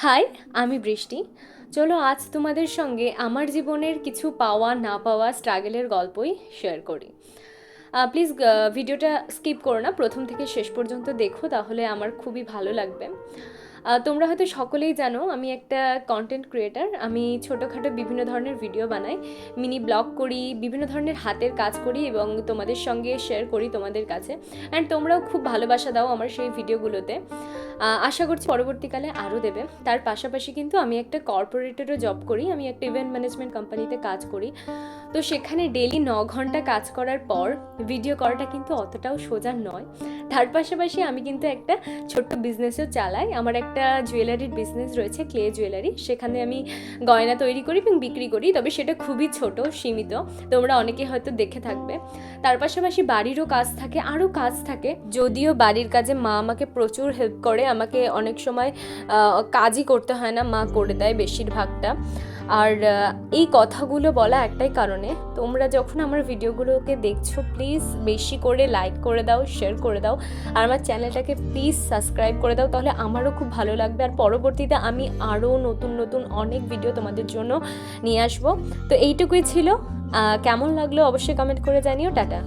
High, আমি বৃষ্টি। চলো আজ তোমাদের সঙ্গে আমার জীবনের কিছু পাওয়া না পাওয়া স্ট্রাগলের গল্পই শেয়ার করি। প্লিজ ভিডিওটা স্কিপ করো না, প্রথম থেকে শেষ পর্যন্ত দেখো, তাহলে আমার খুবই ভালো লাগবে। তোমরা হয়তো সকলেই জানো আমি একটা কন্টেন্ট ক্রিয়েটার। আমি ছোটোখাটো বিভিন্ন ধরনের ভিডিও বানাই, মিনি ব্লগ করি, বিভিন্ন ধরনের হাতের কাজ করি এবং তোমাদের সঙ্গে শেয়ার করি তোমাদের কাছে। অ্যান্ড তোমরাও খুব ভালোবাসা দাও আমার সেই ভিডিওগুলোতে। আশা করছি পরবর্তীকালে আরও দেবে। তার পাশাপাশি কিন্তু আমি একটা কর্পোরেটেরও জব করি, আমি একটা ইভেন্ট ম্যানেজমেন্ট কোম্পানিতে কাজ করি। তো সেখানে ডেলি 9 ঘন্টা কাজ করার পর ভিডিও করাটা কিন্তু অতটাও সোজা নয়। তার পাশাপাশি আমি কিন্তু একটা ছোট্ট বিজনেসও চালাই। আমার একটা জুয়েলারির বিজনেস রয়েছে, ক্লে জুয়েলারি। সেখানে আমি গয়না তৈরি করি এবং বিক্রি করি, তবে সেটা খুবই ছোট, সীমিত। তোমরা অনেকে হয়তো দেখে থাকবে। তার পাশাপাশি বাড়িরও কাজ থাকে, আরও কাজ থাকে। যদিও বাড়ির কাজে মা আমাকে প্রচুর হেল্প করে, আমাকে অনেক সময় কাজই করতে হয় না, মা করে দেয় বেশিরভাগটা। আর এই কথাগুলো বলা একটাই কারণে, তোমরা যখন আমার ভিডিওগুলোকে দেখছো প্লিজ বেশি করে লাইক করে দাও, শেয়ার করে দাও, আর আমার চ্যানেলটাকে প্লিজ সাবস্ক্রাইব করে দাও, তাহলে আমারও খুব ভালো লাগবে। আর পরবর্তীতে আমি আরও নতুন নতুন অনেক ভিডিও তোমাদের জন্য নিয়ে আসবো। তো এইটুকুই ছিল। কেমন লাগলো অবশ্যই কমেন্ট করে জানিও। টাটা।